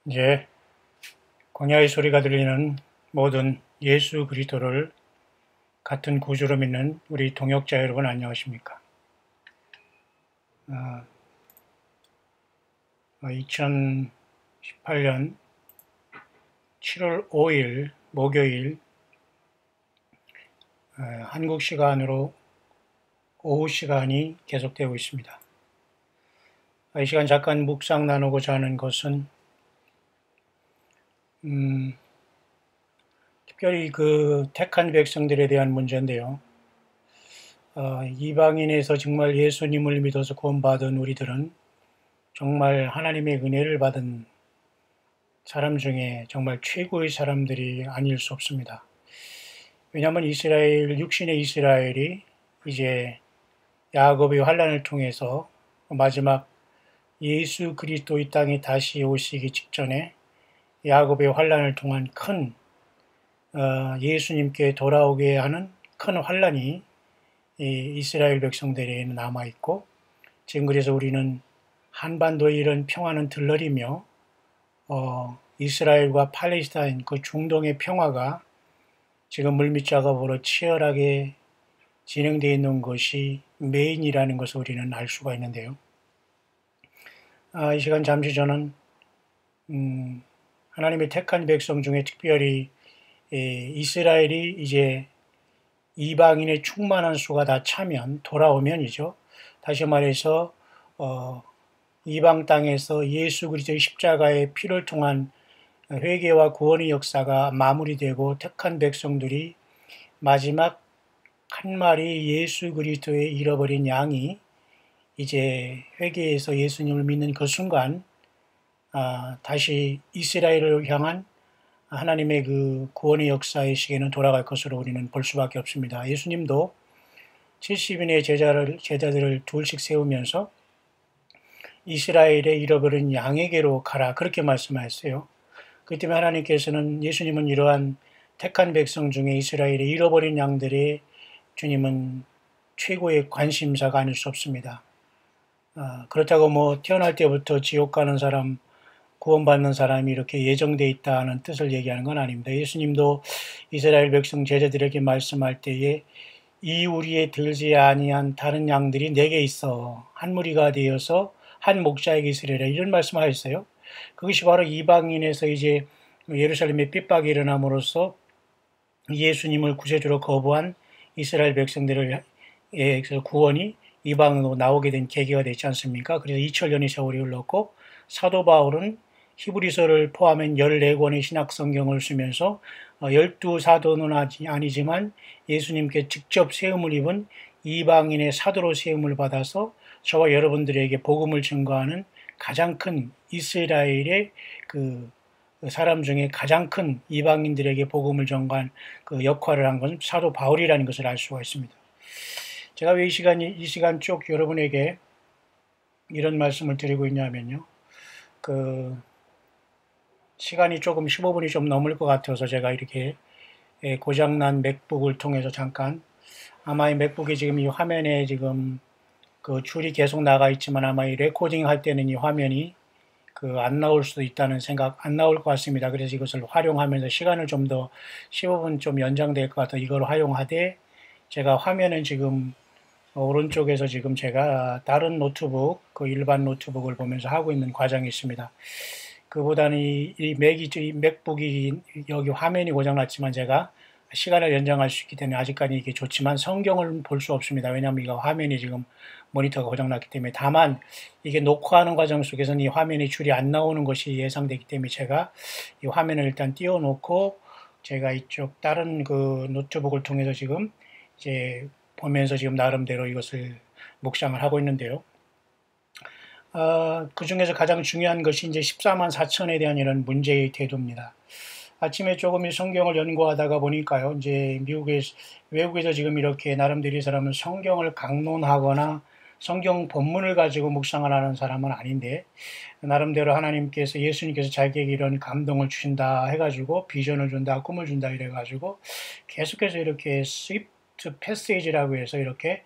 이제 광야의 소리가 들리는 모든 예수 그리스도를 같은 구주로 믿는 우리 동역자 여러분 안녕하십니까? 2018년 7월 5일 목요일 한국 시간으로 오후 시간이 계속되고 있습니다. 이 시간 잠깐 묵상 나누고자 하는 것은 특별히 그 택한 백성들에 대한 문제인데요. 이방인에서 정말 예수님을 믿어서 구원받은 우리들은 정말 하나님의 은혜를 받은 사람 중에 정말 최고의 사람들이 아닐 수 없습니다. 왜냐하면 육신의 이스라엘이 이제 야곱의 환란을 통해서 마지막 예수 그리스도 이 땅에 다시 오시기 직전에 야곱의 환란을 통한 큰 예수님께 돌아오게 하는 큰 환란이 이스라엘 백성들에게는 남아있고, 지금 그래서 우리는 한반도의 이런 평화는 들러리며 이스라엘과 팔레스타인 그 중동의 평화가 지금 물밑작업으로 치열하게 진행되어 있는 것이 메인이라는 것을 우리는 알 수가 있는데요. 이 시간 잠시 저는 하나님의 택한 백성 중에 특별히 이스라엘이 이제 이방인의 충만한 수가 다 차면 돌아오면이죠. 다시 말해서 이방 땅에서 예수 그리스도의 십자가의 피를 통한 회개와 구원의 역사가 마무리되고 택한 백성들이 마지막 한 마리 예수 그리스도의 잃어버린 양이 이제 회개해서 예수님을 믿는 그 순간 다시 이스라엘을 향한 하나님의 그 구원의 역사의 시계는 돌아갈 것으로 우리는 볼 수밖에 없습니다. 예수님도 70인의 제자들을 둘씩 세우면서 이스라엘의 잃어버린 양에게로 가라 그렇게 말씀하셨어요. 그렇기 때문에 하나님께서는 예수님은 이러한 택한 백성 중에 이스라엘의 잃어버린 양들의 주님은 최고의 관심사가 아닐 수 없습니다. 그렇다고 뭐 태어날 때부터 지옥 가는 사람, 구원받는 사람이 이렇게 예정되어 있다는 뜻을 얘기하는 건 아닙니다. 예수님도 이스라엘 백성 제자들에게 말씀할 때에 이 우리에 들지 아니한 다른 양들이 내게 있어 한 무리가 되어서 한 목자에게 있으리라 이런 말씀하셨어요. 그것이 바로 이방인에서 이제 예루살렘에 핍박이 일어남으로써 예수님을 구세주로 거부한 이스라엘 백성들을 구원이 이방으로 나오게 된 계기가 되지 않습니까? 그래서 2000년의 세월이 흘렀고 사도 바울은 히브리서를 포함한 14권의 신약 성경을 쓰면서 12사도는 아니지만 예수님께 직접 세움을 입은 이방인의 사도로 세움을 받아서 저와 여러분들에게 복음을 증거하는 가장 큰 이스라엘의 그 사람 중에 가장 큰 이방인들에게 복음을 전가한 그 역할을 한 것은 사도 바울이라는 것을 알 수가 있습니다. 제가 왜 이 시간 쭉 여러분에게 이런 말씀을 드리고 있냐면요. 그 시간이 조금 15분이 좀 넘을 것 같아서 제가 이렇게 고장난 맥북을 통해서 잠깐 아마 이 맥북이 지금 이 화면에 지금 그 줄이 계속 나가 있지만 아마 이 레코딩 할 때는 이 화면이 그 안 나올 수도 있다는 생각 안 나올 것 같습니다. 그래서 이것을 활용하면서 시간을 좀 더 15분 좀 연장될 것 같아 이걸 활용하되 제가 화면은 지금 오른쪽에서 지금 제가 다른 노트북 그 일반 노트북을 보면서 하고 있는 과정이 있습니다. 그보다는 이 맥북이 여기 화면이 고장났지만 제가 시간을 연장할 수 있기 때문에 아직까지 이게 좋지만 성경을 볼 수 없습니다. 왜냐하면 이거 화면이 지금 모니터가 고장났기 때문에 다만 이게 녹화하는 과정 속에서는 이 화면이 줄이 안 나오는 것이 예상되기 때문에 제가 이 화면을 일단 띄워놓고 제가 이쪽 다른 그 노트북을 통해서 지금 이제 보면서 지금 나름대로 이것을 묵상을 하고 있는데요. 그 중에서 가장 중요한 것이 이제 14만 4천에 대한 이런 문제의 태도입니다. 아침에 조금 이 성경을 연구하다가 보니까요, 이제 외국에서 지금 이렇게 나름대로 이 사람은 성경을 강론하거나 성경 본문을 가지고 묵상을 하는 사람은 아닌데, 나름대로 하나님께서 예수님께서 자기에게 이런 감동을 주신다 해가지고 비전을 준다, 꿈을 준다 이래가지고 계속해서 이렇게 스위프트 패세이지라고 해서 이렇게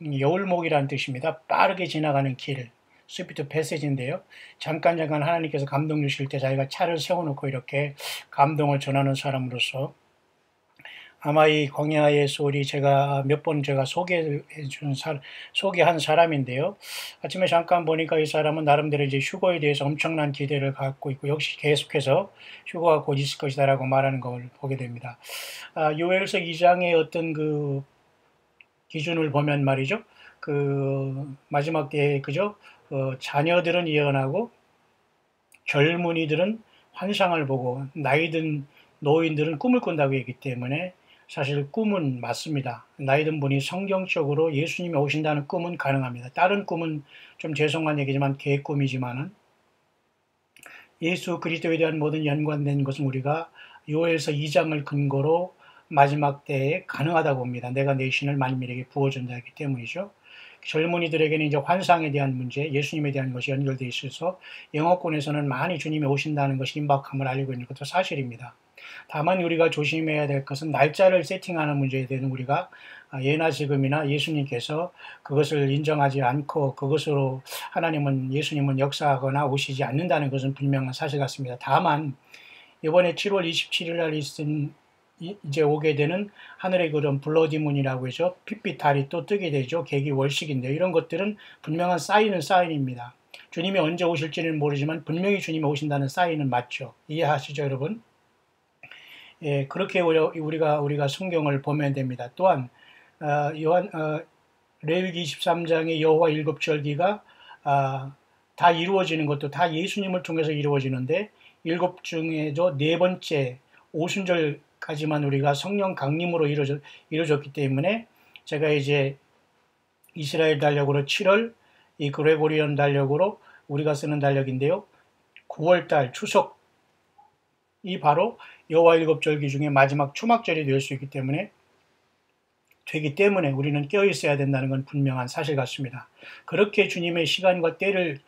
여울목이라는 뜻입니다. 빠르게 지나가는 길, 스피드 패시지인데요. 잠깐 하나님께서 감동 주실 때 자기가 차를 세워놓고 이렇게 감동을 전하는 사람으로서 아마 이 광야의 소리 제가 몇 번 제가 소개한 사람인데요. 아침에 잠깐 보니까 이 사람은 나름대로 이제 휴거에 대해서 엄청난 기대를 갖고 있고 역시 계속해서 휴거가 곧 있을 것이다라고 말하는 걸 보게 됩니다. 요엘서 2장의 어떤 그 기준을 보면 말이죠. 그 마지막 때에 그죠? 자녀들은 예언하고 젊은이들은 환상을 보고 나이든 노인들은 꿈을 꾼다고 했기 때문에 사실 꿈은 맞습니다. 나이든 분이 성경적으로 예수님이 오신다는 꿈은 가능합니다. 다른 꿈은 좀 죄송한 얘기지만 개꿈이지만은 예수 그리스도에 대한 모든 연관된 것은 우리가 요엘서 2장을 근거로 마지막 때에 가능하다고 봅니다. 내가 내 신을 만민에게 부어준다 했기 때문이죠. 젊은이들에게는 이제 환상에 대한 문제, 예수님에 대한 것이 연결되어 있어서 영어권에서는 많이 주님이 오신다는 것이 임박함을 알리고 있는 것도 사실입니다. 다만 우리가 조심해야 될 것은 날짜를 세팅하는 문제에 대해서 우리가 예나 지금이나 예수님께서 그것을 인정하지 않고 그것으로 예수님은 역사하거나 오시지 않는다는 것은 분명한 사실 같습니다. 다만 이번에 7월 27일 날 있은 이제 오게 되는 하늘의 그런 블러디문이라고 해서 핏빛 달이 또 뜨게 되죠. 계기 월식인데 이런 것들은 분명한 사인은 사인입니다. 주님이 언제 오실지는 모르지만 분명히 주님이 오신다는 사인은 맞죠. 이해하시죠, 여러분? 예, 그렇게 우리가 성경을 보면 됩니다. 또한 레위기 23장의 여호와 일곱 절기가 다 이루어지는 것도 다 예수님을 통해서 이루어지는데 일곱 중에도 네 번째 오순절까지만 우리가 성령 강림으로 이루어졌기 때문에 제가 이제 이스라엘 달력으로 7월, 이 그레고리언 달력으로 우리가 쓰는 달력인데요. 9월달 추석이 바로 여호와 일곱 절기 중에 마지막 초막절이 될 수 있기 때문에 우리는 깨어 있어야 된다는 건 분명한 사실 같습니다. 그렇게 주님의 시간과 때를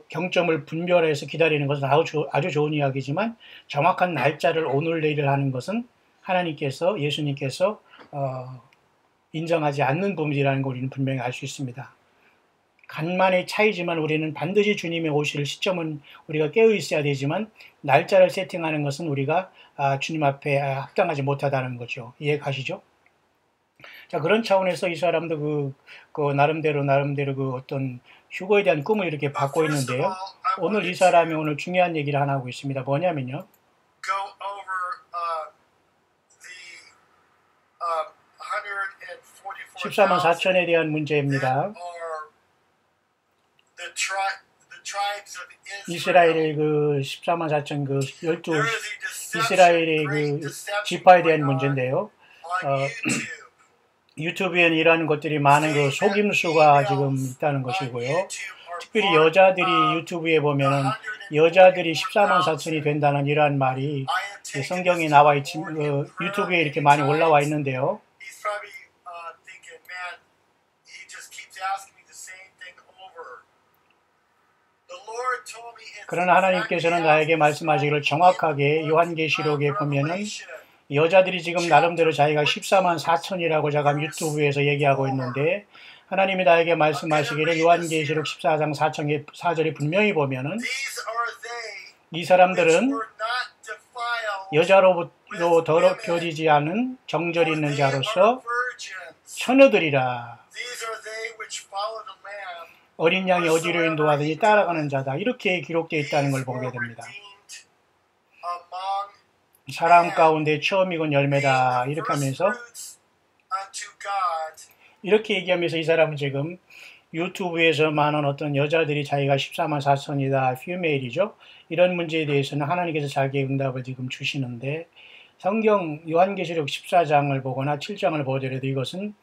경점을 분별해서 기다리는 것은 아주 좋은 이야기지만 정확한 날짜를 오늘 내일을 하는 것은 하나님께서 예수님께서 인정하지 않는 부분이라는 걸 우리는 분명히 알 수 있습니다. 간만의 차이지만 우리는 반드시 주님의 오실 시점은 우리가 깨어 있어야 되지만 날짜를 세팅하는 것은 우리가 주님 앞에 합당하지 못하다는 거죠. 이해 가시죠? 자, 그런 차원에서 이 사람도 나름대로 그 어떤 휴거에 대한 꿈을 이렇게 받고 있는데요. 오늘 이 사람이 오늘 중요한 얘기를 하나 하고 있습니다. 뭐냐면요. 14만 4천에 대한 문제입니다. 이스라엘의 그 14만 4천 그 12 이스라엘의 그 지파에 대한 문제인데요. 유튜브에는 이러한 것들이 많은 그 속임수가 지금 있다는 것이고요. 특별히 여자들이 유튜브에 보면은 여자들이 14만 4천이 된다는 이러한 말이 성경에 나와 있지, 유튜브에 이렇게 많이 올라와 있는데요. 그러나 하나님께서는 나에게 말씀하시기를 정확하게 요한계시록에 보면은 여자들이 지금 나름대로 자기가 14만 4천이라고 자가 유튜브에서 얘기하고 있는데 하나님이 나에게 말씀하시기를 요한계시록 14장 4절에 분명히 보면은 이 사람들은 여자로부터 더럽혀지지 않은 정절이 있는 자로서 처녀들이라. 어린 양이 어디로 인도하더니 따라가는 자다. 이렇게 기록되어 있다는 걸 보게 됩니다. 사람 가운데 처음이건 열매다. 이렇게 하면서 이렇게 얘기하면서 이 사람은 지금 유튜브에서 많은 어떤 여자들이 자기가 14만 4천이다. 피메일이죠. 이런 문제에 대해서는 하나님께서 자기의 응답을 지금 주시는데 성경 요한계시록 14장을 보거나 7장을 보더라도 이것은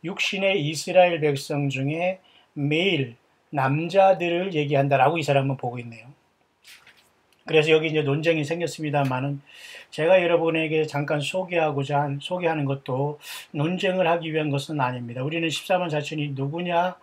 육신의 이스라엘 백성 중에 매일 남자들을 얘기한다라고 이 사람은 보고 있네요. 그래서 여기 이제 논쟁이 생겼습니다만은 제가 여러분에게 잠깐 소개하는 것도 논쟁을 하기 위한 것은 아닙니다. 우리는 14만 4천이 누구냐,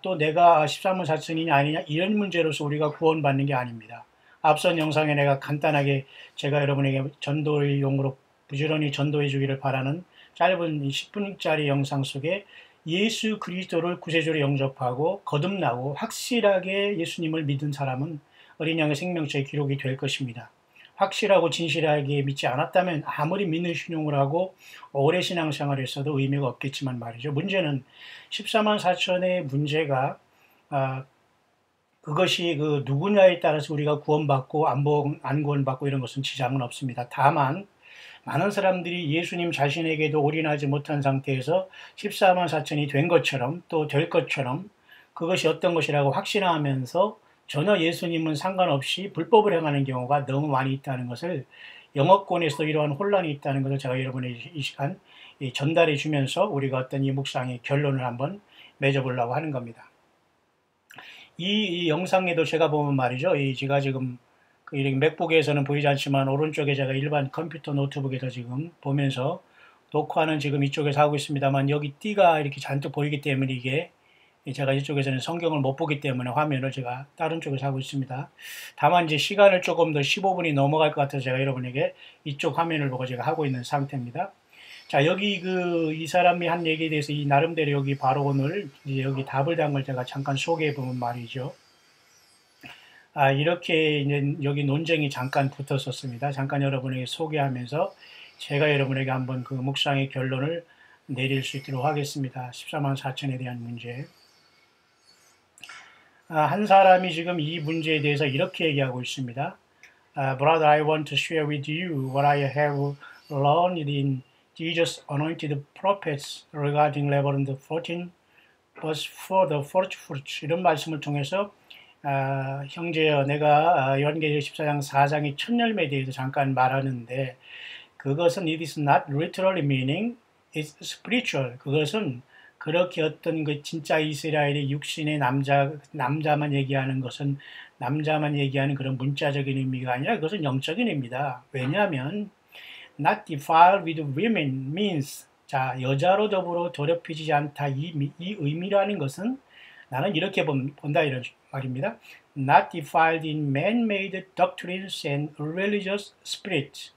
또 내가 14만 4천이냐 아니냐 이런 문제로서 우리가 구원받는 게 아닙니다. 앞선 영상에 내가 간단하게 제가 여러분에게 전도의 용으로 부지런히 전도해 주기를 바라는 짧은 10분짜리 영상 속에 예수 그리스도를 구세주로 영접하고 거듭나고 확실하게 예수님을 믿은 사람은 어린 양의 생명책에 기록이 될 것입니다. 확실하고 진실하게 믿지 않았다면 아무리 믿는 신용을 하고 오래 신앙생활을 했어도 의미가 없겠지만 말이죠. 문제는 14만 4천의 문제가 그것이 그 누구냐에 따라서 우리가 구원받고 안 구원받고 이런 것은 지장은 없습니다. 다만 많은 사람들이 예수님 자신에게도 올인하지 못한 상태에서 14만 4천이 된 것처럼 또 될 것처럼 그것이 어떤 것이라고 확신하면서 전혀 예수님은 상관없이 불법을 행하는 경우가 너무 많이 있다는 것을 영어권에서 이러한 혼란이 있다는 것을 제가 여러분의 이 시간 전달해 주면서 우리가 어떤 이 묵상의 결론을 한번 맺어보려고 하는 겁니다. 이 영상에도 제가 보면 말이죠. 제가 지금 이렇게 맥북에서는 보이지 않지만 오른쪽에 제가 일반 컴퓨터 노트북에서 지금 보면서 녹화는 지금 이쪽에서 하고 있습니다만 여기 띠가 이렇게 잔뜩 보이기 때문에 이게 제가 이쪽에서는 성경을 못 보기 때문에 화면을 제가 다른 쪽에서 하고 있습니다. 다만 이제 시간을 조금 더 15분이 넘어갈 것 같아서 제가 여러분에게 이쪽 화면을 보고 제가 하고 있는 상태입니다. 자, 여기 이 사람이 한 얘기에 대해서 이 나름대로 여기 바로 오늘 이제 여기 답을 단 걸 제가 잠깐 소개해 보면 말이죠. 이렇게 이제 여기 논쟁이 잠깐 붙었었습니다. 잠깐 여러분에게 소개하면서 제가 여러분에게 한번 그 묵상의 결론을 내릴 수 있도록 하겠습니다. 14만 4천에 대한 문제. 한 사람이 지금 이 문제에 대해서 이렇게 얘기하고 있습니다. Brother, I want to share with you what I have learned in Jesus anointed prophets regarding Revelation 14 verse 4, the first fruits. 이런 말씀을 통해서 형제여, 내가 요한계시록 14장 4장의 첫 열매에 대해서 잠깐 말하는데 그것은 it is not literally meaning, it's spiritual. 그것은 그렇게 어떤 그 진짜 이스라엘의 육신의 남자만 얘기하는 것은 남자만 얘기하는 그런 문자적인 의미가 아니라 그것은 영적인 의미다. 왜냐하면 not defiled with women means 자, 여자로 더불어 더럽히지 않다. 이 의미라는 것은 나는 이렇게 본다 이런 말입니다. Not defiled in man-made doctrines and religious spirit.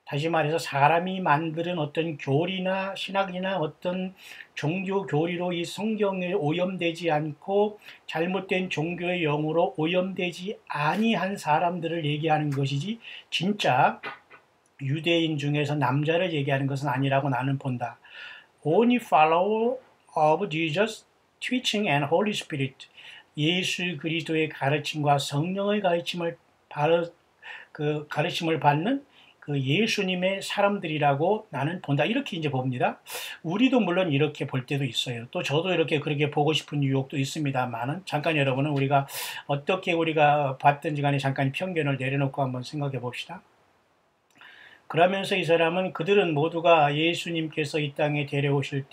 다시 말해서 사람이 만드는 어떤 교리나 신학이나 어떤 종교 교리로 이 성경에 오염되지 않고 잘못된 종교의 영으로 오염되지 아니한 사람들을 얘기하는 것이지 진짜 유대인 중에서 남자를 얘기하는 것은 아니라고 나는 본다. Only follower of Jesus' teaching and Holy Spirit. 예수 그리스도의 가르침과 성령의 가르침을 받는 그 예수님의 사람들이라고 나는 본다. 이렇게 이제 봅니다. 우리도 물론 이렇게 볼 때도 있어요. 또 저도 이렇게 그렇게 보고 싶은 유혹도 있습니다만은 잠깐 여러분은 우리가 어떻게 우리가 봤든지 간에 잠깐 편견을 내려놓고 한번 생각해 봅시다. 그러면서 이 사람은 그들은 모두가 예수님께서 이 땅에 내려오실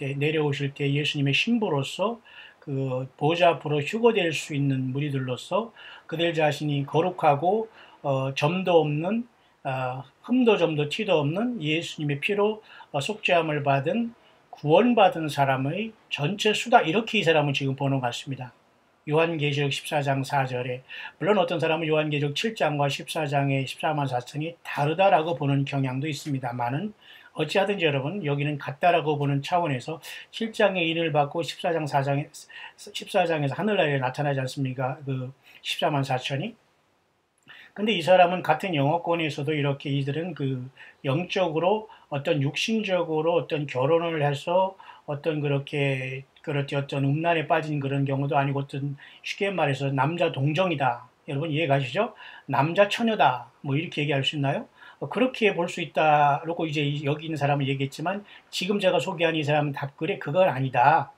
때 예수님의 신부로서 그 보좌 앞으로 휴거될 수 있는 무리들로서 그들 자신이 거룩하고 점도 없는 흠도 점도 티도 없는 예수님의 피로 속죄함을 받은 구원받은 사람의 전체 수다 이렇게 이 사람은 지금 보는 것 같습니다. 요한계시록 14장 4절에 물론 어떤 사람은 요한계시록 7장과 14장의 14만 4천이 다르다라고 보는 경향도 있습니다만은 어찌하든지 여러분 여기는 같다라고 보는 차원에서 7장의 인을 받고 14장에서 하늘나라에 나타나지 않습니까? 그 14만 4천이. 근데 이 사람은 같은 영어권에서도 이렇게 이들은 그 영적으로 어떤 육신적으로 어떤 결혼을 해서 어떤 그렇게 어떤 음란에 빠진 그런 경우도 아니고 어떤 쉽게 말해서 남자 동정이다. 여러분 이해가시죠? 남자 처녀다. 뭐 이렇게 얘기할 수 있나요? 그렇게 볼 수 있다. 그리고 이제 여기 있는 사람은 얘기했지만 지금 제가 소개한 이 사람은 답글에 그건 아니다.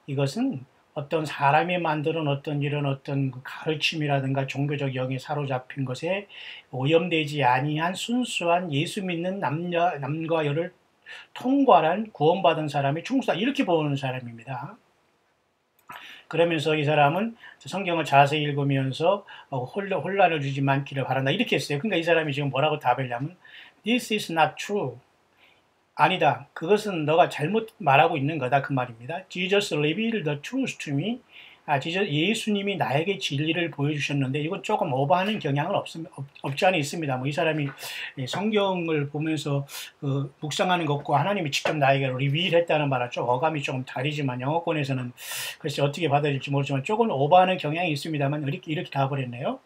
이것은 어떤 사람이 만드는 어떤 이런 어떤 가르침이라든가 종교적 영에 사로잡힌 것에 오염되지 아니한 순수한 예수 믿는 남과 여를 통과한 구원받은 사람이 충수다. 이렇게 보는 사람입니다. 그러면서 이 사람은 성경을 자세히 읽으면서 혼란을 주지 않기를 바란다. 이렇게 했어요. 그러니까 이 사람이 지금 뭐라고 답했냐면 This is not true. 아니다. 그것은 너가 잘못 말하고 있는 거다. 그 말입니다. Jesus revealed the truth to me. 예수님이 나에게 진리를 보여주셨는데 이건 조금 오버하는 경향은 없지 않아 있습니다. 뭐 이 사람이 성경을 보면서 묵상하는 것과 하나님이 직접 나에게 리빌했다는 말은 좀 어감이 조금 다르지만 영어권에서는 글쎄 어떻게 받아들일지 모르지만 조금 오버하는 경향이 있습니다만 이렇게 가버렸네요.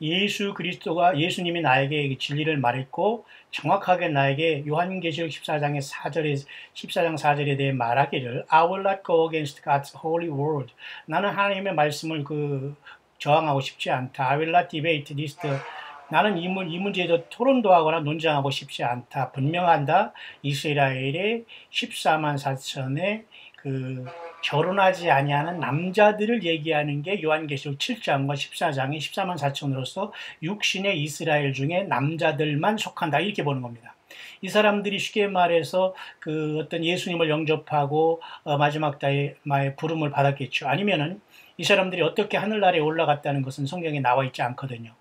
예수님이 나에게 진리를 말했고 정확하게 나에게 요한계시록 14장 4절에 대해 말하기를 I will not go against God's holy word. 나는 하나님의 말씀을 저항하고 싶지 않다. I will not debate this. 나는 이 문제에도 토론도 하거나 논쟁하고 싶지 않다. 분명한다. 이스라엘의 14만 4천의 결혼하지 아니하는 남자들을 얘기하는 게 요한계시록 7장과 14장의 14만 4천으로서 육신의 이스라엘 중에 남자들만 속한다 이렇게 보는 겁니다. 이 사람들이 쉽게 말해서 어떤 예수님을 영접하고 마지막 때에 부름을 받았겠죠. 아니면은 이 사람들이 어떻게 하늘나라에 올라갔다는 것은 성경에 나와 있지 않거든요.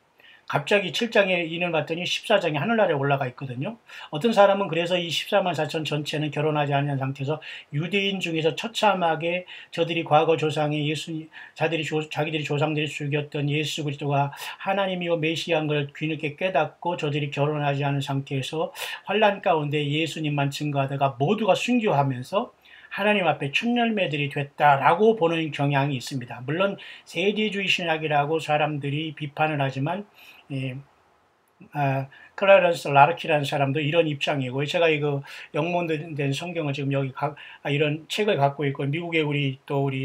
갑자기 7장에 인을 봤더니 14장에 하늘나라에 올라가 있거든요. 어떤 사람은 그래서 이 14만 4천 전체는 결혼하지 않은 상태에서 유대인 중에서 처참하게 저들이 과거 조상의 자기들이 조상들이 죽였던 예수 그리스도가 하나님이요 메시아인 걸 뒤늦게 깨닫고 저들이 결혼하지 않은 상태에서 환난 가운데 예수님만 증거하다가 모두가 순교하면서 하나님 앞에 춘열매들이 됐다라고 보는 경향이 있습니다. 물론 세대주의 신학이라고 사람들이 비판을 하지만 클라런스 라르키라는 사람도 이런 입장이고 제가 이거 영문된 성경을 지금 여기 이런 책을 갖고 있고 미국에 우리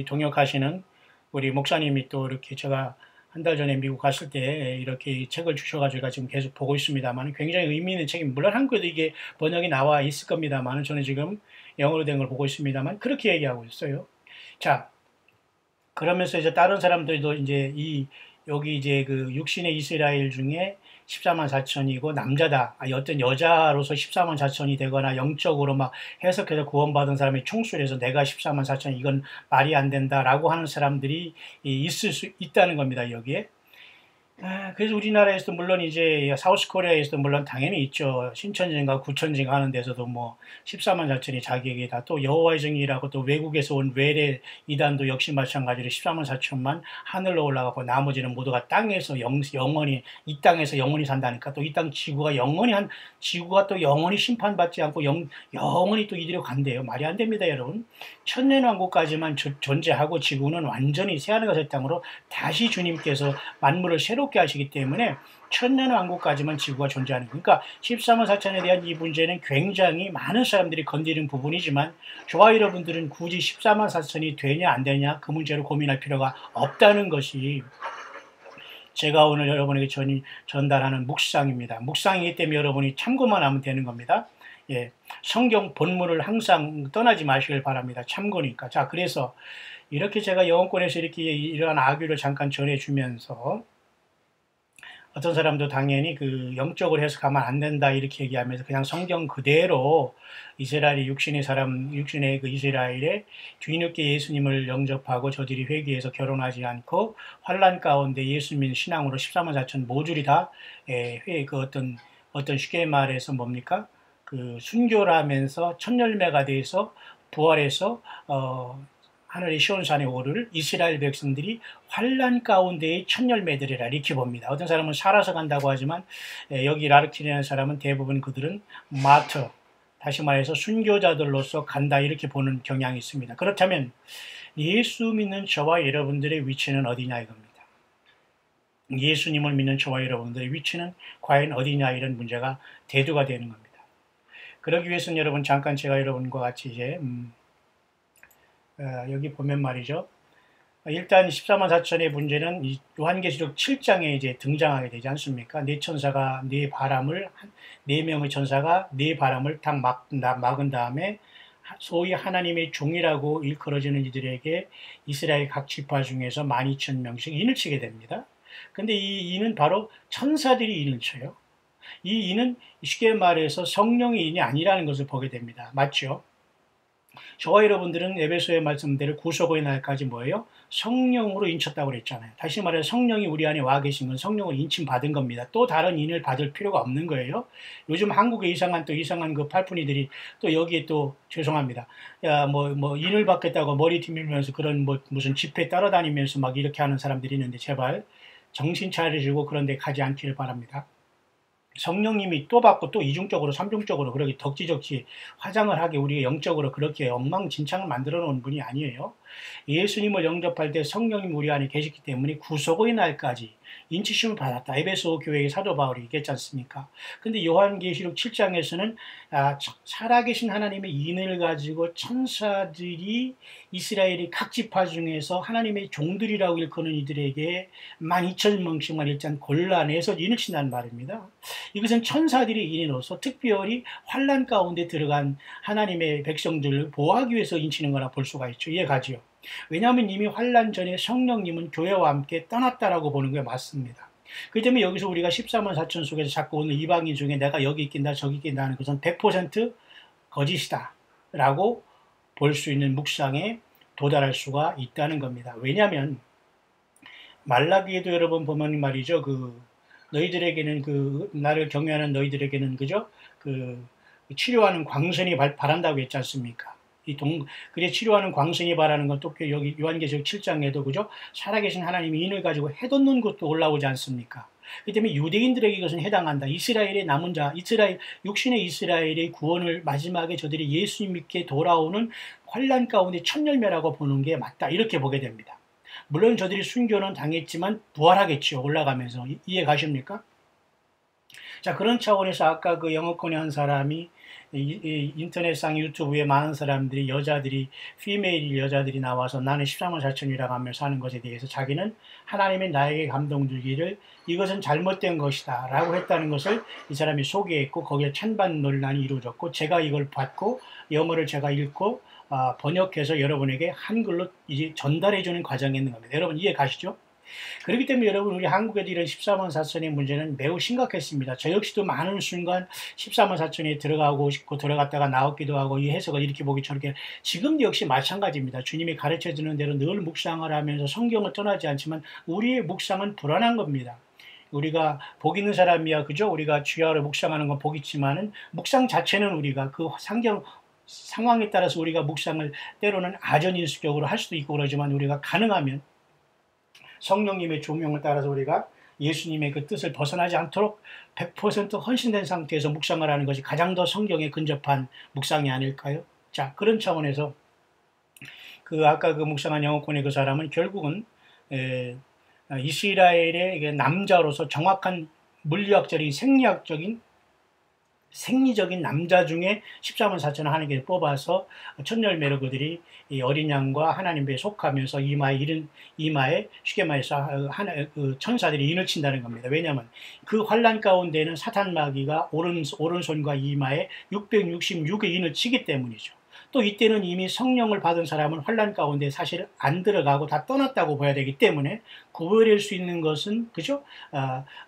동역하시는 우리 목사님이 또 이렇게 제가 한 달 전에 미국 갔을 때 이렇게 책을 주셔가지고 제가 지금 계속 보고 있습니다만 굉장히 의미 있는 책입니다. 물론 한국에도 이게 번역이 나와 있을 겁니다만 저는 지금 영어로 된 걸 보고 있습니다만 그렇게 얘기하고 있어요. 자, 그러면서 이제 다른 사람들도 이제 여기 이제 육신의 이스라엘 중에 14만 4천이고 남자다. 어떤 여자로서 14만 4천이 되거나 영적으로 막 해석해서 구원받은 사람의 총수에서 내가 14만 4천 이건 말이 안 된다라고 하는 사람들이 있을 수 있다는 겁니다. 여기에. 그래서 우리나라에서도 물론 이제 사우스 코리아에서도 물론 당연히 있죠. 신천지인가 구천지인가 하는 데서도 뭐 14만 4천이 자기에게 다 또 여호와의 증인이라고 또 외국에서 온 외래 이단도 역시 마찬가지로 14만 4천만 하늘로 올라가고 나머지는 모두가 땅에서 영원히 이 땅에서 영원히 산다니까 또 이 땅 지구가 지구가 또 영원히 심판받지 않고 영원히 또 이리로 간대요. 말이 안 됩니다, 여러분. 천년왕국까지만 존재하고 지구는 완전히 새하늘과 새 땅으로 다시 주님께서 만물을 새롭게 하시기 때문에 천년왕국까지만 지구가 존재하는 거예요. 그러니까 14만 4천에 대한 이 문제는 굉장히 많은 사람들이 건드리는 부분이지만 저와 여러분들은 굳이 14만 4천이 되냐 안 되냐 그 문제로 고민할 필요가 없다는 것이 제가 오늘 여러분에게 전달하는 묵상입니다. 묵상이기 때문에 여러분이 참고만 하면 되는 겁니다. 예, 성경 본문을 항상 떠나지 마시길 바랍니다. 참고니까. 자, 그래서 이렇게 제가 영어권에서 이러한 악유를 잠깐 전해주면서 어떤 사람도 당연히 영적으로 해석하면 안 된다 이렇게 얘기하면서 그냥 성경 그대로 이스라엘의 육신의 이스라엘의 뒤늦게 예수님을 영접하고 저들이 회개해서 결혼하지 않고 환난 가운데 예수 믿는 신앙으로 14만 4천 모조리 다 어떤 쉽게 말해서 뭡니까? 순교를 하면서 첫 열매가 돼서 부활해서 하늘의 시온산에 오를 이스라엘 백성들이 환난 가운데의 첫 열매들이라 이렇게 봅니다. 어떤 사람은 살아서 간다고 하지만 여기 라르키라는 사람은 대부분 그들은 마터, 다시 말해서 순교자들로서 간다 이렇게 보는 경향이 있습니다. 그렇다면 예수 믿는 저와 여러분들의 위치는 어디냐 이겁니다. 예수님을 믿는 저와 여러분들의 위치는 과연 어디냐 이런 문제가 대두가 되는 겁니다. 그러기 위해서는 여러분 잠깐 제가 여러분과 같이 이제 여기 보면 말이죠. 일단 14만 4천의 문제는 요한계시록 7장에 이제 등장하게 되지 않습니까? 네 명의 천사가 네 바람을 딱 막은 다음에 소위 하나님의 종이라고 일컬어지는 이들에게 이스라엘 각 지파 중에서 12,000명씩 인을 치게 됩니다. 근데 이 인은 바로 천사들이 인을 쳐요. 이 인은 쉽게 말해서 성령의 인이 아니라는 것을 보게 됩니다. 맞죠? 저와 여러분들은 에베소의 말씀대로 구속의 날까지 뭐예요? 성령으로 인쳤다고 그랬잖아요. 다시 말해서 성령이 우리 안에 와 계신 건 성령을 인침 받은 겁니다. 또 다른 인을 받을 필요가 없는 거예요. 요즘 한국의 이상한 그 팔푼이들이 또 여기에 또 죄송합니다. 야, 인을 받겠다고 머리 뒤밀면서 그런 무슨 집회 따라다니면서 막 이렇게 하는 사람들이 있는데 제발 정신 차리시고 그런 데 가지 않기를 바랍니다. 성령님이 또 받고 또 이중적으로 삼중적으로 그렇게 덕지덕지 화장을 하게 우리가 영적으로 그렇게 엉망진창을 만들어 놓은 분이 아니에요. 예수님을 영접할 때 성령님 우리 안에 계시기 때문에 구속의 날까지 인치심을 받았다. 에베소 교회의 사도 바울이 얘기했지 않습니까? 근데 요한계시록 7장에서는 살아계신 하나님의 인을 가지고 천사들이 이스라엘의 각 지파 중에서 하나님의 종들이라고 일컫는 이들에게 12,000명씩만 일단 골라내서 인을 친다는 말입니다. 이것은 천사들이 인으로서 특별히 환난 가운데 들어간 하나님의 백성들을 보호하기 위해서 인치는 거라 볼 수가 있죠. 이해가지요. 왜냐하면 이미 환난 전에 성령님은 교회와 함께 떠났다라고 보는 게 맞습니다. 그렇기 때문에 여기서 우리가 14만 4천 속에서 자꾸 오는 이방인 중에 내가 여기 있긴다 저기 있긴다 하는 것은 100% 거짓이다 라고 볼 수 있는 묵상에 도달할 수가 있다는 겁니다. 왜냐하면 말라기에도 여러분 보면 말이죠. 너희들에게는 나를 경외하는 너희들에게는 그죠? 치료하는 광선이 바란다고 했지 않습니까? 그래 치료하는 광선이 바라는 건 또 여기 요한계시록 7장에도 그죠? 살아계신 하나님이 인을 가지고 해돋는 것도 올라오지 않습니까? 그렇기 때문에 유대인들에게 이것은 해당한다. 이스라엘의 남은 자, 육신의 이스라엘의 구원을 마지막에 저들이 예수님 믿게 돌아오는 환난 가운데 첫 열매라고 보는 게 맞다. 이렇게 보게 됩니다. 물론 저들이 순교는 당했지만 부활하겠죠. 올라가면서. 이해 가십니까? 자, 그런 차원에서 아까 그 영어권의 한 사람이 인터넷상 유튜브에 많은 사람들이 피메일 여자들이 나와서 나는 14만 4천이라고 하면서 하는 것에 대해서 자기는 하나님의 나에게 감동 주기를 이것은 잘못된 것이다 라고 했다는 것을 이 사람이 소개했고 거기에 찬반 논란이 이루어졌고 제가 이걸 받고 영어를 제가 읽고 번역해서 여러분에게 한글로 이제 전달해주는 과정이 있는 겁니다. 여러분 이해 가시죠? 그렇기 때문에 여러분 우리 한국에도 이런 14만 4천의 문제는 매우 심각했습니다. 저 역시도 많은 순간 14만 4천에 들어가고 싶고 들어갔다가 나오기도 하고 이 해석을 이렇게 보기 저렇게 지금도 역시 마찬가지입니다. 주님이 가르쳐주는 대로 늘 묵상을 하면서 성경을 떠나지 않지만 우리의 묵상은 불안한 겁니다. 우리가 복 있는 사람이야 그죠? 우리가 주야를 묵상하는 건 복 있지만은 묵상 자체는 우리가 그 상황에 따라서 우리가 묵상을 때로는 아전인수격으로 할 수도 있고 그러지만 우리가 가능하면 성령님의 조명을 따라서 우리가 예수님의 그 뜻을 벗어나지 않도록 100% 헌신된 상태에서 묵상을 하는 것이 가장 더 성경에 근접한 묵상이 아닐까요? 자, 그런 차원에서 아까 그 묵상한 영어권의 그 사람은 결국은 이스라엘의 남자로서 정확한 물리학적인 생리적인 남자 중에 14만 4천을 하나님께서 뽑아서 첫 열매로 그들이 이 어린 양과 하나님께 속하면서 이마에 쉽게 말해서 천사들이 인을 친다는 겁니다. 왜냐하면 그 환난 가운데는 사탄 마귀가 오른손과 이마에 666의 인을 치기 때문이죠. 또 이때는 이미 성령을 받은 사람은 환난 가운데 사실 안 들어가고 다 떠났다고 봐야 되기 때문에 구별할 수 있는 것은 그죠?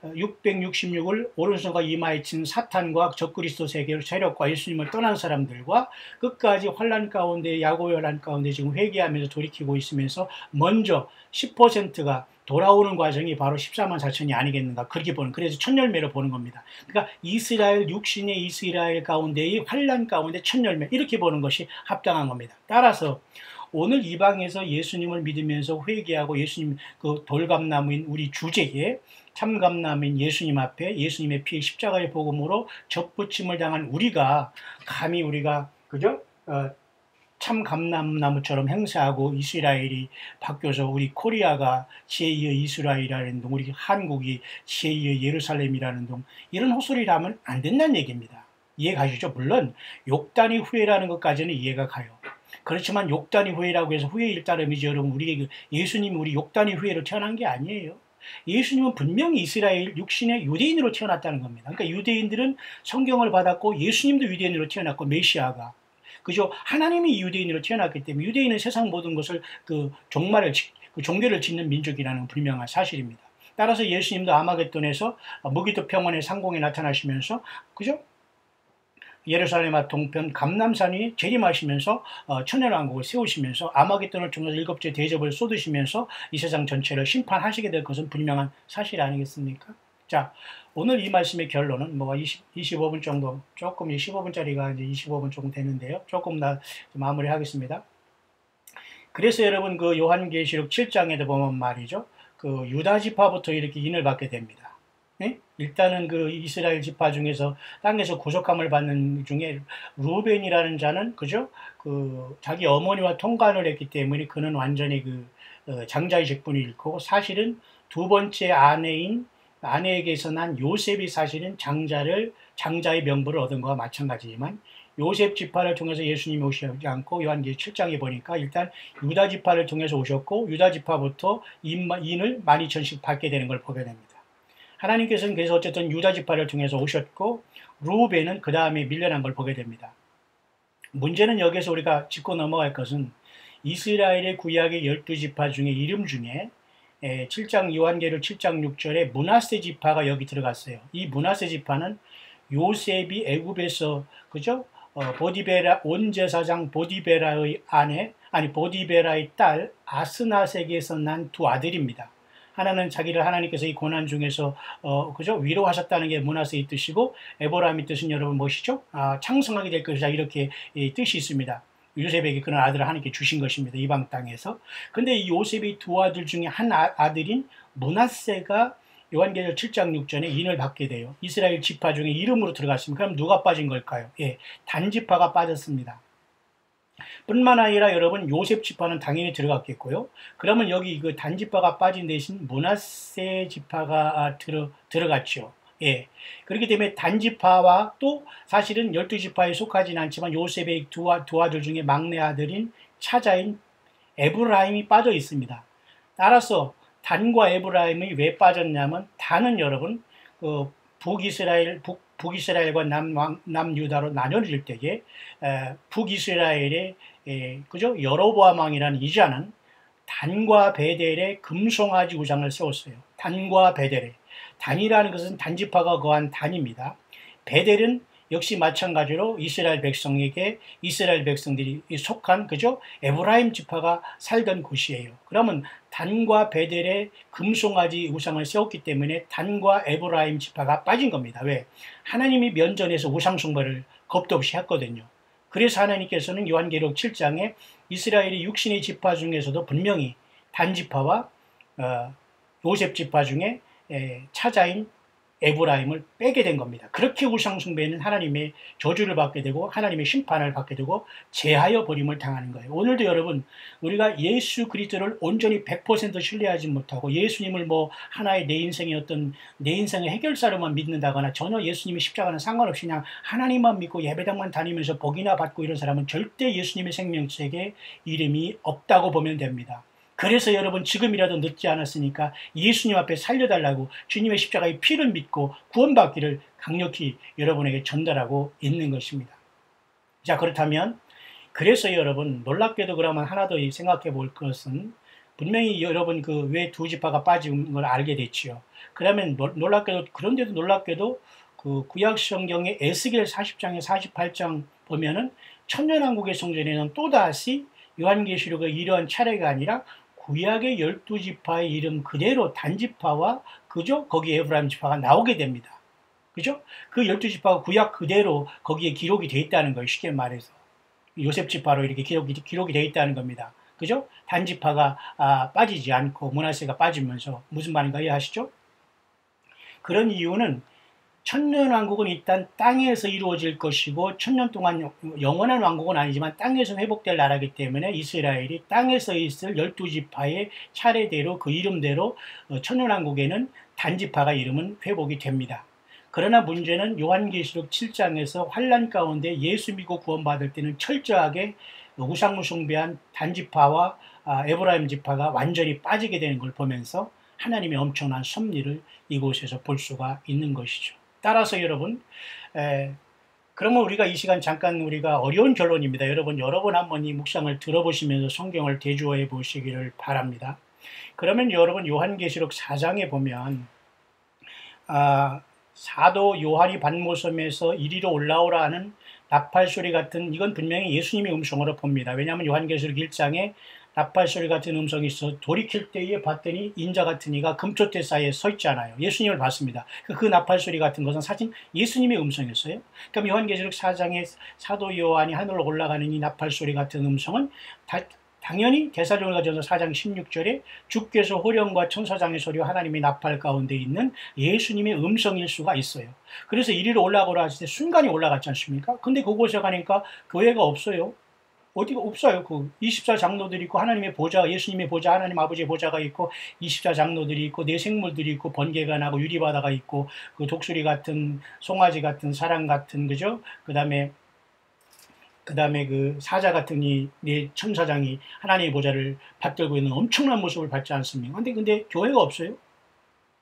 666을 오른손과 이마에 친 사탄과 적그리스도 세력과 예수님을 떠난 사람들과 끝까지 환난 가운데 야고의 환난 가운데 지금 회개하면서 돌이키고 있으면서 먼저 10%가 돌아오는 과정이 바로 14만 4천이 아니겠는가 그렇게 그래서 첫 열매로 보는 겁니다. 그러니까 육신의 이스라엘 가운데의 환난 가운데 첫 열매 이렇게 보는 것이 합당한 겁니다. 따라서 오늘 이방에서 예수님을 믿으면서 회개하고 예수님 그 돌감나무인 우리 주제에 참감나무인 예수님 앞에 예수님의 피 십자가의 복음으로 접붙임을 당한 우리가 감히 우리가 그죠? 참 감람나무처럼 행사하고 이스라엘이 바뀌어서 우리 코리아가 제2의 이스라엘이라는 동, 우리 한국이 제2의 예루살렘이라는 동 이런 헛소리를 하면 안 된다는 얘기입니다. 이해 가시죠? 물론 욕단이 후회라는 것까지는 이해가 가요. 그렇지만 욕단이 후회라고 해서 후회일 따름이죠. 여러분 예수님이 우리 욕단이 후회로 태어난 게 아니에요. 예수님은 분명히 이스라엘 육신의 유대인으로 태어났다는 겁니다. 그러니까 유대인들은 성경을 받았고 예수님도 유대인으로 태어났고 메시아가 그죠? 하나님이 유대인으로 태어났기 때문에 유대인은 세상 모든 것을 종교를 짓는 민족이라는 분명한 사실입니다. 따라서 예수님도 아마겟돈에서 무기도 평원의 상공에 나타나시면서 그죠? 예루살렘 동편 감람산이 재림하시면서 천년왕국을 세우시면서 아마겟돈을 통해서 일곱째 대접을 쏟으시면서 이 세상 전체를 심판하시게 될 것은 분명한 사실 아니겠습니까? 자, 오늘 이 말씀의 결론은 25분 정도, 조금 15분짜리가 이제 25분 조금 되는데요. 조금 더 마무리하겠습니다. 그래서 여러분 그 요한계시록 7장에도 보면 말이죠. 그 유다 지파부터 이렇게 인을 받게 됩니다. 네? 일단은 그 이스라엘 지파 중에서 땅에서 구속함을 받는 중에 루벤이라는 자는 그죠? 그 자기 어머니와 통관을 했기 때문에 그는 완전히 그 장자의 직분을 잃고 사실은 두 번째 아내에게서 난 요셉이 사실은 장자의 명분을 얻은 것과 마찬가지지만 요셉 지파를 통해서 예수님이 오시지 않고 요한계시록 7장에 보니까 일단 유다 지파를 통해서 오셨고 유다 지파부터 인을 12,000씩 받게 되는 걸 보게 됩니다. 하나님께서는 그래서 어쨌든 유다 지파를 통해서 오셨고 루벤은 그 다음에 밀려난 걸 보게 됩니다. 문제는 여기서 우리가 짚고 넘어갈 것은 이스라엘의 구약의 12지파 중에 이름 중에 7장 요한계시록 7장 6절에 므낫세 지파가 여기 들어갔어요. 이 므낫세 지파는 요셉이 애굽에서 그죠? 온 제사장 보디베라의 보디베라의 딸 아스나색에서 난 두 아들입니다. 하나는 자기를 하나님께서 이 고난 중에서 그죠? 위로하셨다는 게 므낫세의 뜻이고 에보람의 뜻은 여러분 무엇이죠? 창성하게 될 것이다 이렇게 뜻이 있습니다. 요셉에게 그런 아들을 하나님께 주신 것입니다. 이방 땅에서. 근데 이 요셉의 두 아들 중에 한 아들인 므낫세가 요한계시록 7장 6절에 인을 받게 돼요. 이스라엘 지파 중에 이름으로 들어갔습니다. 그럼 누가 빠진 걸까요? 예, 단지파가 빠졌습니다. 뿐만 아니라 여러분 요셉 지파는 당연히 들어갔겠고요. 그러면 여기 그 단지파가 빠진 대신 므낫세 지파가 들어갔죠. 예. 그렇기 때문에 단지파와 또 사실은 12지파에 속하지는 않지만 요셉의 두 아들 중에 막내 아들인 차자인 에브라임이 빠져 있습니다. 따라서 단과 에브라임이 왜 빠졌냐면 단은 여러분 북이스라엘과 남유다로 나눠질 때에 북이스라엘의 그죠? 여로보암 왕이라는 이자는 단과 베델의 금송아지 우상을 세웠어요. 단과 베델에. 단이라는 것은 단지파가 거한 단입니다. 베델은 역시 마찬가지로 이스라엘 백성들이 속한 그죠? 에브라임 지파가 살던 곳이에요. 그러면 단과 베델의 금송아지 우상을 세웠기 때문에 단과 에브라임 지파가 빠진 겁니다. 왜? 하나님이 면전에서 우상 숭배를 겁도 없이 했거든요. 그래서 하나님께서는 요한계시록 7장에 이스라엘의 육신의 지파 중에서도 분명히 단지파와 요셉 지파 중에 차자인 에브라임을 빼게 된 겁니다. 그렇게 우상 숭배는 하나님의 저주를 받게 되고 하나님의 심판을 받게 되고 제하여 버림을 당하는 거예요. 오늘도 여러분 우리가 예수 그리스도를 온전히 100% 신뢰하지 못하고 예수님을 하나의 내 인생의 해결사로만 믿는다거나 전혀 예수님의 십자가는 상관없이 그냥 하나님만 믿고 예배당만 다니면서 복이나 받고 이런 사람은 절대 예수님의 생명책에 이름이 없다고 보면 됩니다. 그래서 여러분 지금이라도 늦지 않았으니까 예수님 앞에 살려달라고 주님의 십자가의 피를 믿고 구원받기를 강력히 여러분에게 전달하고 있는 것입니다. 자, 그렇다면 그래서 여러분 놀랍게도 그러면 하나 더 생각해 볼 것은 분명히 여러분 그 왜 두 지파가 빠진 걸 알게 됐지요. 그러면 그런데도 놀랍게도 그 구약 성경의 에스겔 40장에 48장 보면은 천년왕국의 성전에는 또다시 요한계시록의 이러한 차례가 아니라 구약의 12지파의 이름 그대로 단지파와 그죠? 거기 에브라임 지파가 나오게 됩니다. 그죠? 그 12지파가 구약 그대로 거기에 기록이 되어 있다는 거예요. 쉽게 말해서. 요셉 지파로 이렇게 기록이 되어 있다는 겁니다. 그죠? 단지파가 빠지지 않고 므낫세가 빠지면서 무슨 말인가 이해하시죠? 그런 이유는 천년왕국은 일단 땅에서 이루어질 것이고 천년 동안 영원한 왕국은 아니지만 땅에서 회복될 나라이기 때문에 이스라엘이 땅에서 있을 12지파의 차례대로 그 이름대로 천년왕국에는 단지파가 이름은 회복이 됩니다. 그러나 문제는 요한계시록 7장에서 환난 가운데 예수 믿고 구원받을 때는 철저하게 우상을 숭배한 단지파와 에브라임 지파가 완전히 빠지게 되는 걸 보면서 하나님의 엄청난 섭리를 이곳에서 볼 수가 있는 것이죠. 따라서 여러분 그러면 우리가 이 시간 잠깐 우리가 어려운 결론입니다. 여러분 여러 번 한번 이 묵상을 들어보시면서 성경을 대조해 보시기를 바랍니다. 그러면 여러분 요한계시록 4장에 보면 사도 요한이 반모섬에서 이리로 올라오라 하는 나팔소리 같은, 이건 분명히 예수님의 음성으로 봅니다. 왜냐하면 요한계시록 1장에 나팔소리 같은 음성이 있어 돌이킬 때에 봤더니 인자 같은 이가 금초대 사이에 서 있잖아요. 예수님을 봤습니다. 그 나팔소리 같은 것은 사실 예수님의 음성이었어요. 그럼 요한계시록 4장에 사도 요한이 하늘로 올라가는 이 나팔소리 같은 음성은 당연히 데살로니가전서 4장 16절에 주께서 호령과 천사장의 소리와 하나님의 나팔 가운데 있는 예수님의 음성일 수가 있어요. 그래서 이리로 올라가라 하실 때 순간이 올라갔지 않습니까? 근데 그곳에 가니까 교회가 없어요. 어디가 없어요. 그 24 장로들이 있고 하나님의 보좌, 예수님의 보좌, 하나님 아버지의 보좌가 있고 24 장로들이 있고 내 생물들이 있고 번개가 나고 유리바다가 있고 그 독수리 같은 송아지 같은 사랑 같은 그죠? 그다음에 그 사자 같은 이 네 천사장이 하나님의 보좌를 받들고 있는 엄청난 모습을 받지 않습니까? 근데 교회가 없어요.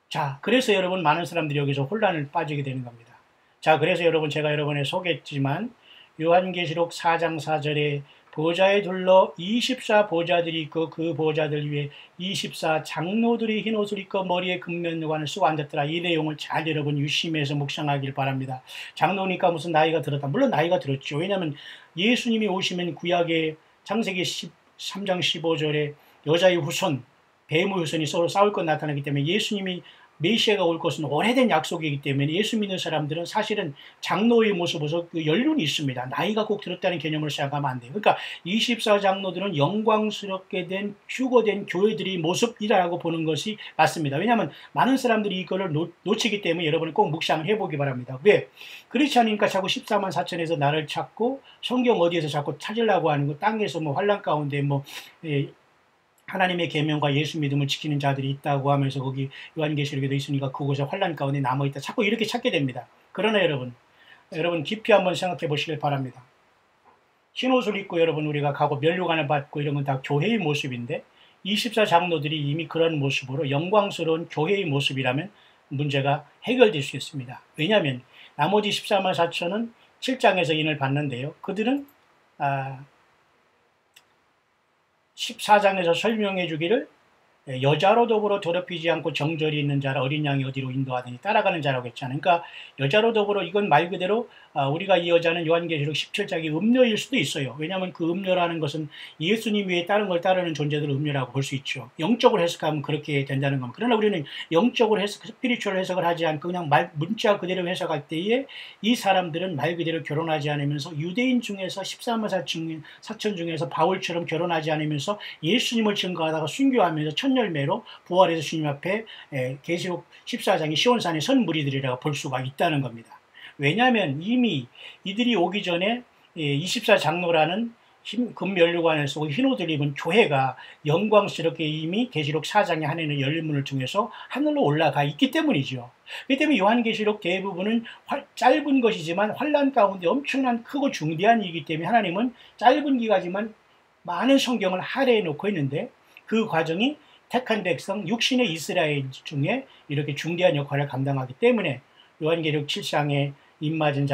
자, 그래서 여러분 많은 사람들이 여기서 혼란을 빠지게 되는 겁니다. 자, 그래서 여러분 제가 여러분에 소개했지만 요한계시록 4장 4절에 보좌에 둘러 24 보좌들이 있고 그 보좌들 위에 24 장로들이 흰 옷을 입고 머리에 금면관을 쓰고 앉았더라. 이 내용을 잘 여러분 유심해서 묵상하길 바랍니다. 장로니까 무슨 나이가 들었다. 물론 나이가 들었죠. 왜냐하면 예수님이 오시면 구약의 창세기 13장 15절에 여자의 후손, 뱀의 후손이 서로 싸울 것 나타나기 때문에 예수님이 메시아가 올 것은 오래된 약속이기 때문에 예수 믿는 사람들은 사실은 장로의 모습에서 그 연륜이 있습니다. 나이가 꼭 들었다는 개념으로 생각하면 안 돼요. 그러니까 24 장로들은 영광스럽게 된 휴거된 교회들의 모습이라고 보는 것이 맞습니다. 왜냐하면 많은 사람들이 이거를 놓치기 때문에 여러분은 꼭 묵상을 해보기 바랍니다. 왜? 그렇지 않으니까 자꾸 14만 4천에서 나를 찾고 성경 어디에서 자꾸 찾으려고 하는 거, 땅에서 뭐 환란 가운데 뭐 하나님의 계명과 예수 믿음을 지키는 자들이 있다고 하면서 거기 요한계시록에도 있으니까 그곳에 환란 가운데 남아있다. 자꾸 이렇게 찾게 됩니다. 그러나 여러분 깊이 한번 생각해 보시길 바랍니다. 흰옷을 입고 여러분 우리가 가고 면류관을 받고 이런 건 다 교회의 모습인데 24 장로들이 이미 그런 모습으로 영광스러운 교회의 모습이라면 문제가 해결될 수 있습니다. 왜냐하면 나머지 14만 4천은 7장에서 인을 받는데요. 그들은 14장에서 설명해 주기를 여자로 더불어 더럽히지 않고 정절이 있는 자라 어린 양이 어디로 인도하더니 따라가는 자라고 했잖아요. 그러니까 여자로 더불어 이건 말 그대로 우리가 이 여자는 요한계시록 17장의 음녀일 수도 있어요. 왜냐하면 그 음녀라는 것은 예수님 외에 다른 걸 따르는 존재들을 음녀라고 볼 수 있죠. 영적으로 해석하면 그렇게 된다는 겁니다. 그러나 우리는 영적으로 스피리추얼 해석을 하지 않고 그냥 문자 그대로 해석할 때에 이 사람들은 말 그대로 결혼하지 않으면서 유대인 중에서 14만 4천 중에서 바울처럼 결혼하지 않으면서 예수님을 증거하다가 순교하면서 열매로 부활해서 주님 앞에 계시록 14장의 시온산의 선 무리들이라고 볼 수가 있다는 겁니다. 왜냐하면 이미 이들이 오기 전에 24 장로라는 금면류관에서 흰옷을 입은 교회가 영광스럽게 이미 계시록 4장의 하나님의 열문을 통해서 하늘로 올라가 있기 때문이죠. 그렇기 때문에 요한계시록 대부분은 짧은 것이지만 환란 가운데 엄청난 크고 중대한 일이기 때문에 하나님은 짧은 기간이지만 많은 성경을 할애해 놓고 있는데 그 과정이 택한 백성 육신의 이스라엘 중에 이렇게 중대한 역할을 감당하기 때문에 요한계시록 7장에 입맞은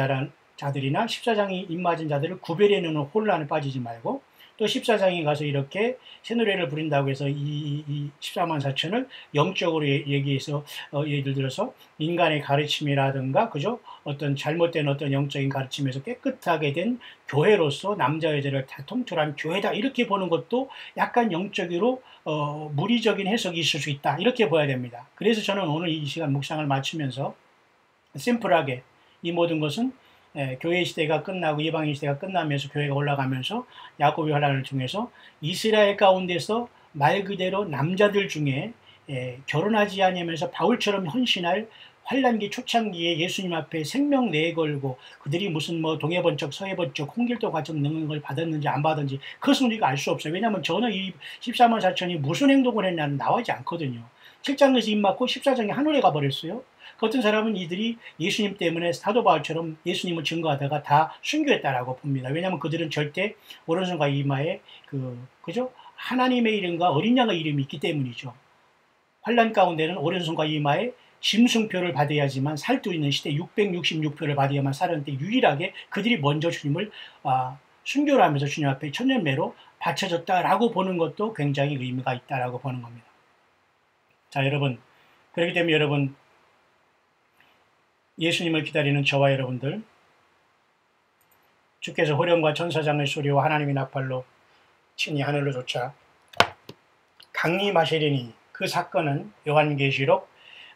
자들이나 14장이 입맞은 자들을 구별해 놓는 혼란에 빠지지 말고 또 14장에 가서 이렇게 새노래를 부린다고 해서 이 14만 4천을 영적으로 얘기해서 예를 들어서 인간의 가르침이라든가 그죠? 어떤 잘못된 어떤 영적인 가르침에서 깨끗하게 된 교회로서 남자 여자를 다 통틀한 교회다 이렇게 보는 것도 약간 영적으로 무리적인 해석이 있을 수 있다 이렇게 봐야 됩니다. 그래서 저는 오늘 이 시간 묵상을 마치면서 심플하게 이 모든 것은 교회 시대가 끝나고 이방인 시대가 끝나면서 교회가 올라가면서 야곱의 환란을 통해서 이스라엘 가운데서 말 그대로 남자들 중에 결혼하지 않으면서 바울처럼 헌신할 환란기 초창기에 예수님 앞에 생명 내걸고 그들이 무슨 뭐 동해번쩍 서해번쩍 홍길도 과정 능력을 받았는지 안 받았는지 그것은 우리가 알 수 없어요. 왜냐하면 저는 이 14만 4천이 무슨 행동을 했냐는 나오지 않거든요. 7장에서 입맞고 14장에 하늘에 가버렸어요. 그 어떤 사람은 이들이 예수님 때문에 사도 바울처럼 예수님을 증거하다가 다 순교했다라고 봅니다. 왜냐하면 그들은 절대 오른손과 이마에 그죠? 하나님의 이름과 어린 양의 이름이 있기 때문이죠. 환란 가운데는 오른손과 이마에 짐승표를 받아야지만 살 수 있는 시대 666표를 받아야만 살았는데 유일하게 그들이 먼저 주님을 순교를 하면서 주님 앞에 천년매로 바쳐졌다라고 보는 것도 굉장히 의미가 있다라고 보는 겁니다. 자, 여러분. 그렇기 때문에 여러분 예수님을 기다리는 저와 여러분들, 주께서 호령과 천사장의 소리와 하나님의 나팔로 친히 하늘로 쫓아 강림하시리니, 그 사건은 요한계시록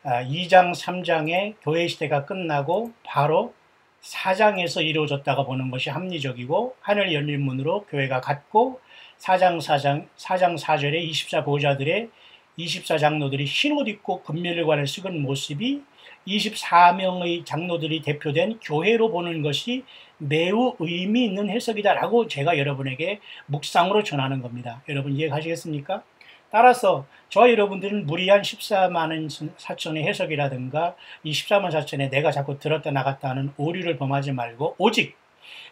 2장 3장의 교회 시대가 끝나고 바로 4장에서 이루어졌다가 보는 것이 합리적이고, 하늘 열린 문으로 교회가 갔고 4장 4절에 24보좌들의 24장로들이 흰옷 입고 금멸관을 쓰은 모습이 24명의 장로들이 대표된 교회로 보는 것이 매우 의미 있는 해석이다라고 제가 여러분에게 묵상으로 전하는 겁니다. 여러분 이해가시겠습니까? 따라서 저와 여러분들은 무리한 14만 사천의 해석이라든가 이 14만 사천에 내가 자꾸 들었다 나갔다 하는 오류를 범하지 말고, 오직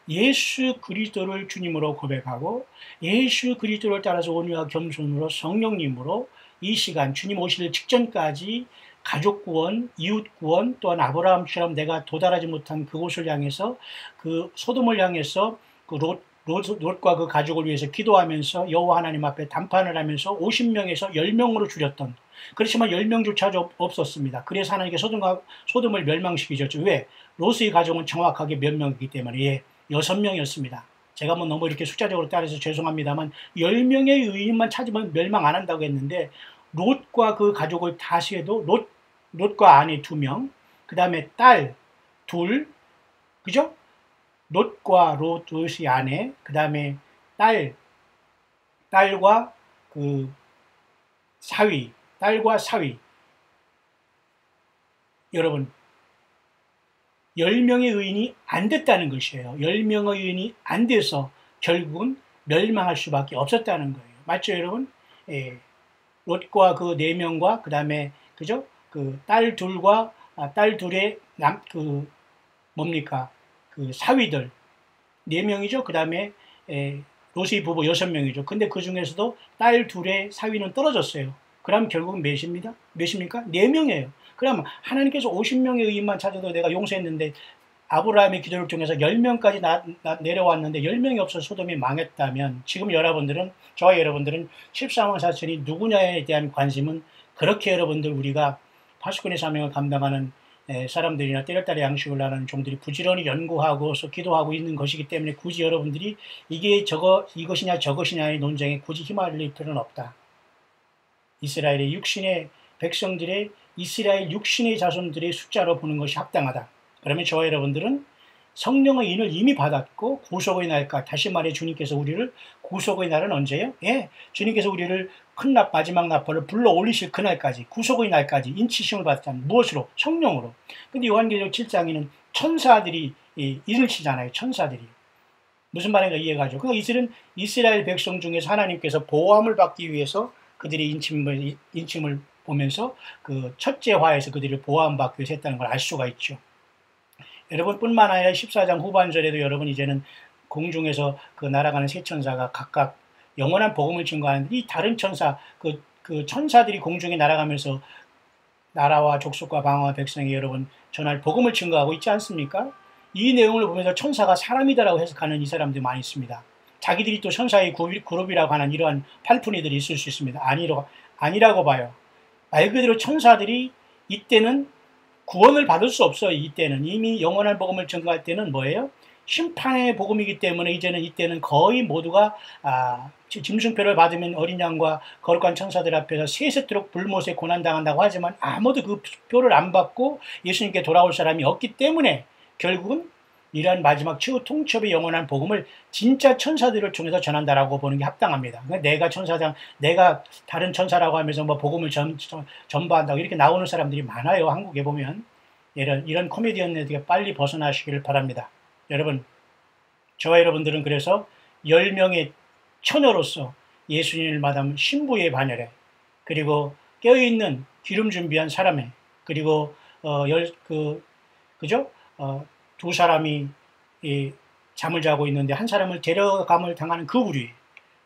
예수 그리스도를 주님으로 고백하고 예수 그리스도를 따라서 온유와 겸손으로 성령님으로 이 시간 주님 오실 직전까지 가족 구원, 이웃 구원, 또한 아브라함처럼 내가 도달하지 못한 그곳을 향해서, 그 소돔을 향해서 그 롯과 그 가족을 위해서 기도하면서 여호와 하나님 앞에 담판을 하면서 50명에서 10명으로 줄였던, 그렇지만 10명조차 없었습니다. 그래서 하나님께 소돔을 멸망시키셨죠. 왜? 롯의 가족은 정확하게 몇 명이기 때문에. 예, 6명이었습니다. 제가 뭐 너무 이렇게 숫자적으로 따라서 죄송합니다만 10명의 의인만 찾으면 멸망 안 한다고 했는데, 롯과 그 가족을 다시 해도 롯과 아내 2명, 그 다음에 딸 2, 그죠? 롯과 롯의 아내, 그 다음에 딸과 그 딸과 사위. 여러분, 10명의 의인이 안 됐다는 것이에요. 10명의 의인이 안 돼서 결국은 멸망할 수밖에 없었다는 거예요. 맞죠, 여러분? 예. 롯과 그 4명과 그 다음에, 그죠? 그 딸 둘과 딸 둘의 뭡니까? 그 사위들 4명이죠. 그 다음에 롯의 부부 6명이죠. 근데 그 중에서도 딸 둘의 사위는 떨어졌어요. 그럼 결국은 몇입니까? 4명이에요. 그럼 하나님께서 50명의 의인만 찾아도 내가 용서했는데, 아브라함의 기도를 통해서 10명까지 내려왔는데 10명이 없어서 소돔이 망했다면, 지금 저와 여러분들은 14만 4천이 누구냐에 대한 관심은 그렇게 여러분들, 우리가 파수꾼의 사명을 감당하는 사람들이나 때렸다리 양식을 나누는 종들이 부지런히 연구하고 기도하고 있는 것이기 때문에, 굳이 여러분들이 이게 이것이냐 저것이냐의 논쟁에 굳이 휘말릴 필요는 없다. 이스라엘의 육신의 백성들의, 이스라엘 육신의 자손들의 숫자로 보는 것이 합당하다. 그러면 저와 여러분들은 성령의 인을 이미 받았고, 구속의 날까, 다시 말해 주님께서 우리를, 구속의 날은 언제요? 예, 주님께서 우리를 큰 마지막 나팔을 불러 올리실 그날까지, 구속의 날까지 인치심을 받았다는, 무엇으로? 성령으로. 근데 요한계시록 7장에는 천사들이 인을 치잖아요. 천사들이. 무슨 말인가 이해가죠? 그러니까 이스라엘 백성 중에서 하나님께서 보호함을 받기 위해서 그들이 인침을 보면서 그 첫째 화에서 그들을 보호함받기 위해서 했다는 걸 알 수가 있죠. 여러분, 뿐만 아니라 14장 후반절에도 여러분, 이제는 공중에서 그 날아가는 세 천사가 각각 영원한 복음을 증거하는데, 이 다른 천사, 그 천사들이 공중에 날아가면서 나라와 족속과 방언과 백성이 여러분 전할 복음을 증거하고 있지 않습니까? 이 내용을 보면서 천사가 사람이다라고 해석하는 이 사람들이 많이 있습니다. 자기들이 또 천사의 그룹이라고 하는 이러한 팔푼이들이 있을 수 있습니다. 아니라고 봐요. 말 그대로 천사들이 이때는 구원을 받을 수 없어요. 이때는 이미 영원한 복음을 증거할 때는 뭐예요? 심판의 복음이기 때문에 이때는 거의 모두가 짐승표를 받으면 어린 양과 거룩한 천사들 앞에서 세세토록 불못에 고난당한다고 하지만, 아무도 그 표를 안 받고 예수님께 돌아올 사람이 없기 때문에 결국은 이러한 마지막 최후 통첩의 영원한 복음을 진짜 천사들을 통해서 전한다라고 보는 게 합당합니다. 내가 다른 천사라고 하면서 뭐 복음을 전파한다고 이렇게 나오는 사람들이 많아요. 한국에 보면. 이런 코미디언들에게 빨리 벗어나시기를 바랍니다. 여러분, 저와 여러분들은 그래서 10명의 처녀로서 예수님을 마다한 신부의 반열에, 그리고 깨어있는 기름 준비한 사람에, 그리고 두 사람이 잠을 자고 있는데 한 사람을 데려감을 당하는 그 부류에,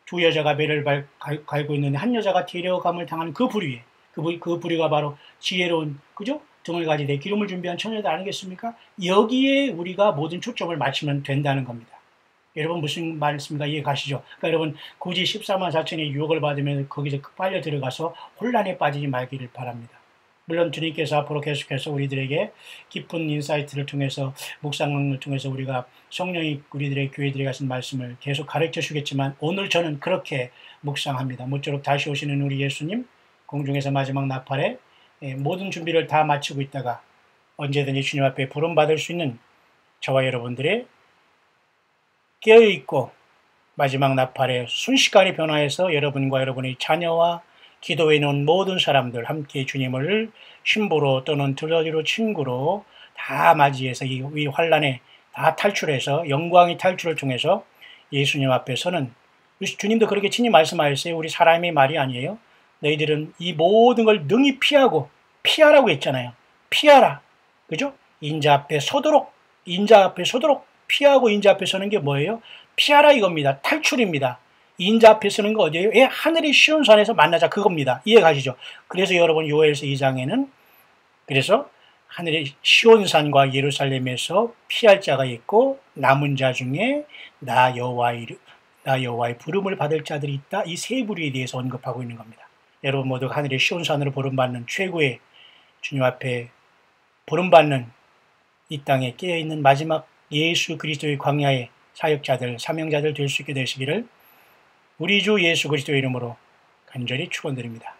두 여자가 배를 갈고 있는데 한 여자가 데려감을 당하는 그 부류에, 그 부류가 바로 지혜로운, 그죠? 등을 가지되 기름을 준비한 처녀들 아니겠습니까? 여기에 우리가 모든 초점을 맞추면 된다는 겁니다. 여러분, 무슨 말씀인가 이해 가시죠? 그러니까 여러분, 굳이 14만 4천의 유혹을 받으면 거기서 빨려 들어가서 혼란에 빠지지 말기를 바랍니다. 물론 주님께서 앞으로 계속해서 우리들에게 깊은 인사이트를 통해서 묵상을 통해서 우리가 성령이 우리들의 교회들에 가신 말씀을 계속 가르쳐 주겠지만 오늘 저는 그렇게 묵상합니다. 모쪼록 다시 오시는 우리 예수님 공중에서 마지막 나팔에 모든 준비를 다 마치고 있다가 언제든지 주님 앞에 부름받을 수 있는 저와 여러분들의 깨어있고 마지막 나팔에 순식간에 변화해서 여러분과 여러분의 자녀와 기도해 놓은 모든 사람들 함께 주님을 신부로 또는 두더지로 친구로 다 맞이해서 이 환란에 다 탈출해서 영광의 탈출을 통해서 예수님 앞에 서는 주님도 그렇게 친히 말씀하셨어요. 우리 사람의 말이 아니에요. 너희들은 이 모든 걸 능히 피하라고 했잖아요. 피하라. 그죠? 인자 앞에 서도록 피하고 인자 앞에 서는 게 뭐예요? 피하라 이겁니다. 탈출입니다. 인자 앞에 서는 거 어디예요? 하늘의 시온산에서 만나자 그겁니다. 이해 가시죠? 그래서 여러분 요엘서 2장에는 그래서 하늘의 시온산과 예루살렘에서 피할 자가 있고 남은 자 중에 나 여호와의 부름을 받을 자들이 있다. 이 세 부류에 대해서 언급하고 있는 겁니다. 여러분 모두 하늘의 시온산으로 부름받는 최고의 주님 앞에 부름받는 이 땅에 깨어있는 마지막 예수 그리스도의 광야의 사역자들, 사명자들 될 수 있게 되시기를 우리 주 예수 그리스도의 이름으로 간절히 축원드립니다.